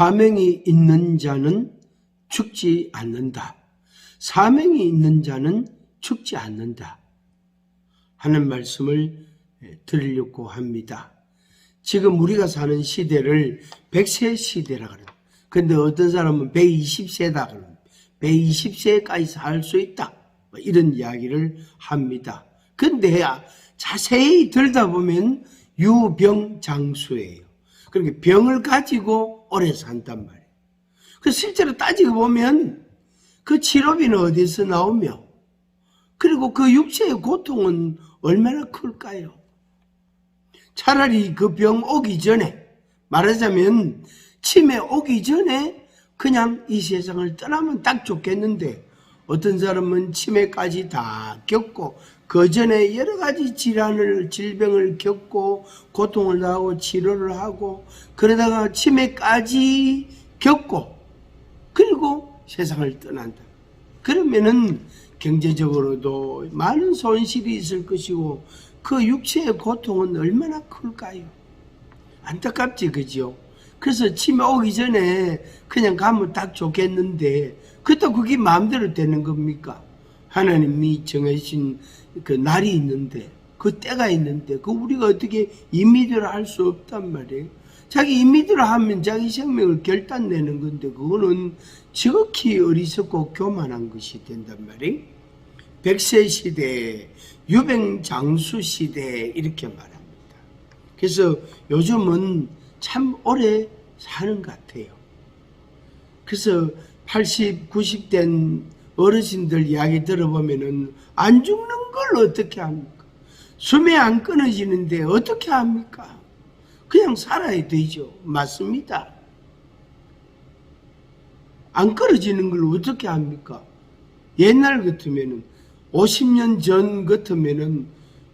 사명이 있는 자는 죽지 않는다. 사명이 있는 자는 죽지 않는다 하는 말씀을 드리려고 합니다. 지금 우리가 사는 시대를 100세 시대라 그래요. 근데 어떤 사람은 120세다 그러면 120세까지 살 수 있다 이런 이야기를 합니다. 근데 자세히 들여다보면 유병장수예요. 그러니까 병을 가지고 오래 산단 말이에요. 그 실제로 따지고 보면 그 치료비는 어디서 나오며, 그리고 그 육체의 고통은 얼마나 클까요? 차라리 그 병 오기 전에, 말하자면 치매 오기 전에 그냥 이 세상을 떠나면 딱 좋겠는데, 어떤 사람은 치매까지 다 겪고 그 전에 여러 가지 질병을 겪고 고통을 당하고 치료를 하고 그러다가 치매까지 겪고 그리고 세상을 떠난다. 그러면은 경제적으로도 많은 손실이 있을 것이고 그 육체의 고통은 얼마나 클까요? 안타깝지, 그죠? 그래서 치매 오기 전에 그냥 가면 딱 좋겠는데 그것도 그게 마음대로 되는 겁니까? 하나님이 정해진 그 날이 있는데, 그 때가 있는데, 그 우리가 어떻게 임의대로 할 수 없단 말이에요. 자기 임의대로 하면 자기 생명을 결단내는 건데, 그거는 지극히 어리석고 교만한 것이 된단 말이에요. 100세 시대, 유병장수 시대, 이렇게 말합니다. 그래서 요즘은 참 오래 사는 것 같아요. 그래서 80, 90된 어르신들 이야기 들어보면은 안 죽는 걸 어떻게 합니까? 숨이 안 끊어지는데 어떻게 합니까? 그냥 살아야 되죠. 맞습니다. 안 끊어지는 걸 어떻게 합니까? 옛날 같으면은 50년 전 같으면은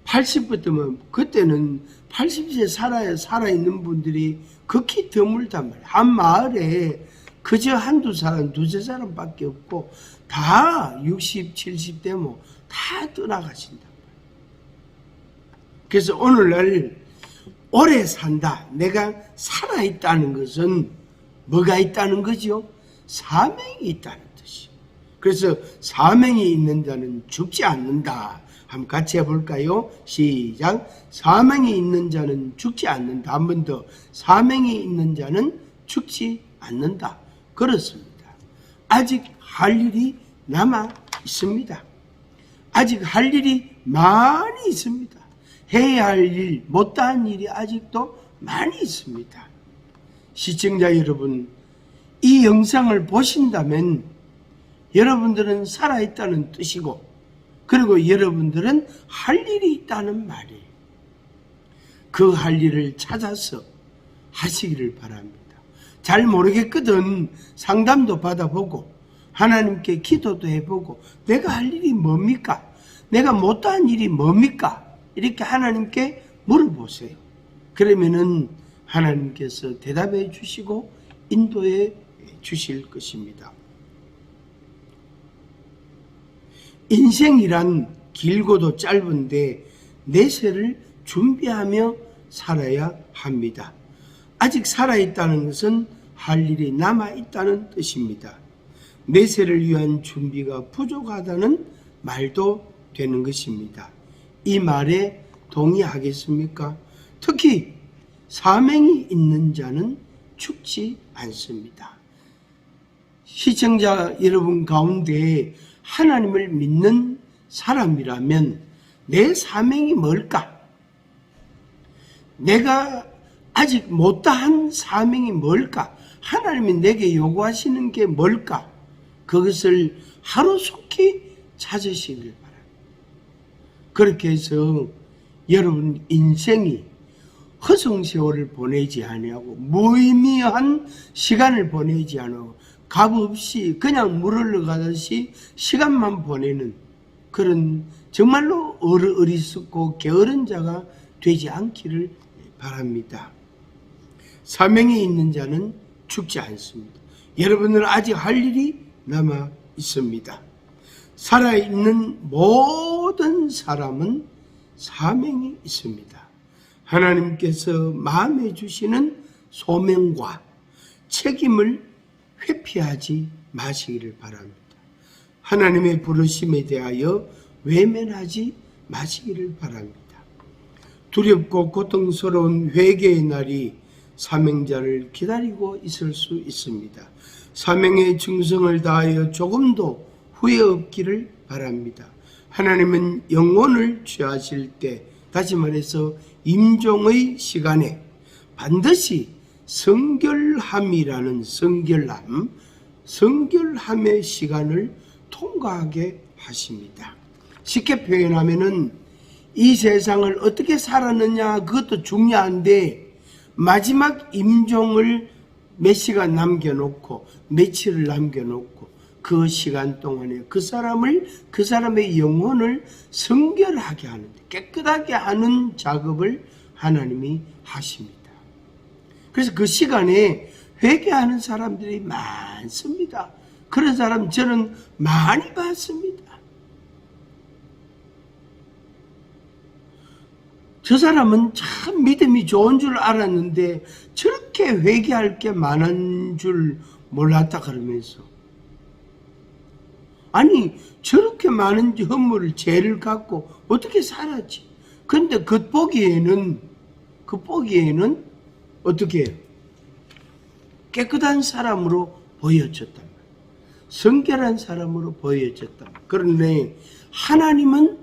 80부터면 그때는 80세 살아있는 분들이 극히 드물단 말이에요. 한 마을에 그저 한두 사람, 두세 사람밖에 없고 다 60, 70 되면 다 떠나가신단 말이에요. 그래서 오늘날 오래 산다, 내가 살아있다는 것은 뭐가 있다는 거죠? 사명이 있다는 뜻이에요. 그래서 사명이 있는 자는 죽지 않는다. 한번 같이 해볼까요? 시작. 사명이 있는 자는 죽지 않는다. 한 번 더. 사명이 있는 자는 죽지 않는다. 그렇습니다. 아직 할 일이 남아 있습니다. 아직 할 일이 많이 있습니다. 해야 할 일, 못다한 일이 아직도 많이 있습니다. 시청자 여러분, 이 영상을 보신다면 여러분들은 살아있다는 뜻이고, 그리고 여러분들은 할 일이 있다는 말이에요. 그 할 일을 찾아서 하시기를 바랍니다. 잘 모르겠거든 상담도 받아보고 하나님께 기도도 해보고 내가 할 일이 뭡니까? 내가 못한 일이 뭡니까? 이렇게 하나님께 물어보세요. 그러면은 하나님께서 대답해 주시고 인도해 주실 것입니다. 인생이란 길고도 짧은데 내세를 준비하며 살아야 합니다. 아직 살아있다는 것은 할 일이 남아있다는 뜻입니다. 내세를 위한 준비가 부족하다는 말도 되는 것입니다. 이 말에 동의하겠습니까? 특히 사명이 있는 자는 죽지 않습니다. 시청자 여러분 가운데 하나님을 믿는 사람이라면 내 사명이 뭘까? 내가 아직 못다한 사명이 뭘까? 하나님이 내게 요구하시는 게 뭘까? 그것을 하루속히 찾으시길 바랍니다. 그렇게 해서 여러분 인생이 허송세월을 보내지 아니하고 무의미한 시간을 보내지 않고 값없이 그냥 물 흘러가듯이 시간만 보내는 그런 정말로 어리석고 게으른 자가 되지 않기를 바랍니다. 사명이 있는 자는 죽지 않습니다. 여러분은 아직 할 일이 남아 있습니다. 살아있는 모든 사람은 사명이 있습니다. 하나님께서 마음에 주시는 소명과 책임을 회피하지 마시기를 바랍니다. 하나님의 부르심에 대하여 외면하지 마시기를 바랍니다. 두렵고 고통스러운 회개의 날이 사명자를 기다리고 있을 수 있습니다. 사명의 충성을 다하여 조금도 후회 없기를 바랍니다. 하나님은 영혼을 취하실 때, 다시 말해서 임종의 시간에 반드시 성결함이라는 성결함의 시간을 통과하게 하십니다. 쉽게 표현하면은 이 세상을 어떻게 살았느냐 그것도 중요한데, 마지막 임종을 몇 시간 남겨놓고 며칠을 남겨놓고 그 시간 동안에 그 사람의 영혼을 성결하게 하는, 깨끗하게 하는 작업을 하나님이 하십니다. 그래서 그 시간에 회개하는 사람들이 많습니다. 그런 사람 저는 많이 봤습니다. 저 사람은 참 믿음이 좋은 줄 알았는데 저렇게 회개할 게 많은 줄 몰랐다 그러면서, 아니 저렇게 많은 허물을 죄를 갖고 어떻게 살았지? 근데 그 보기에는 어떻게 해요? 깨끗한 사람으로 보여졌단 말이에요. 성결한 사람으로 보여졌단 말이에요. 그런데 하나님은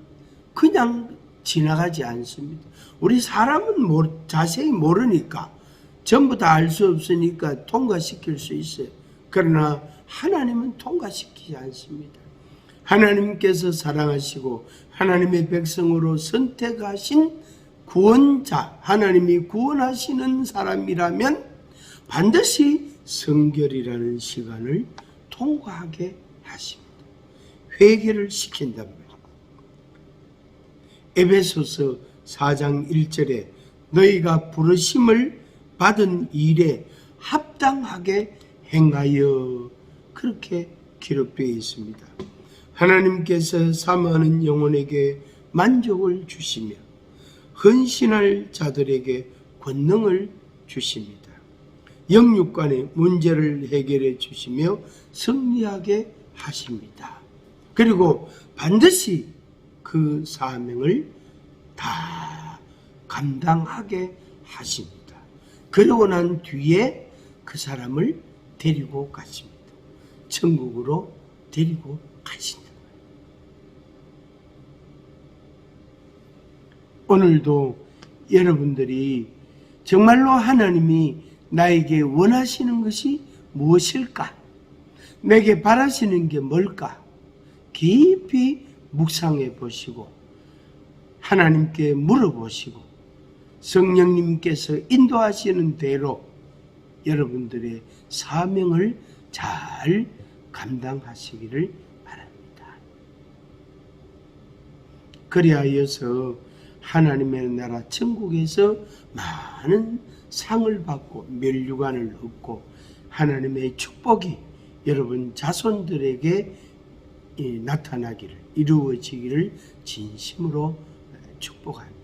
그냥 지나가지 않습니다. 우리 사람은 자세히 모르니까, 전부 다 알 수 없으니까 통과시킬 수 있어요. 그러나 하나님은 통과시키지 않습니다. 하나님께서 사랑하시고 하나님의 백성으로 선택하신 구원자, 하나님이 구원하시는 사람이라면 반드시 성결이라는 시간을 통과하게 하십니다. 회개를 시킨단 말이에요. 에베소서 4장 1절에 너희가 부르심을 받은 일에 합당하게 행하여, 그렇게 기록되어 있습니다. 하나님께서 사모하는 영혼에게 만족을 주시며 헌신할 자들에게 권능을 주십니다. 영육간의 문제를 해결해 주시며 승리하게 하십니다. 그리고 반드시 그 사명을 다 감당하게 하십니다. 그러고 난 뒤에 그 사람을 데리고 가십니다. 천국으로 데리고 가신다. 오늘도 여러분들이 정말로 하나님이 나에게 원하시는 것이 무엇일까? 내게 바라시는 게 뭘까? 깊이 묵상해 보시고 하나님께 물어보시고 성령님께서 인도하시는 대로 여러분들의 사명을 잘 감당하시기를 바랍니다. 그리하여서 하나님의 나라 천국에서 많은 상을 받고 면류관을 얻고 하나님의 축복이 여러분 자손들에게 나타나기를, 이루어지기를 진심으로 축복합니다.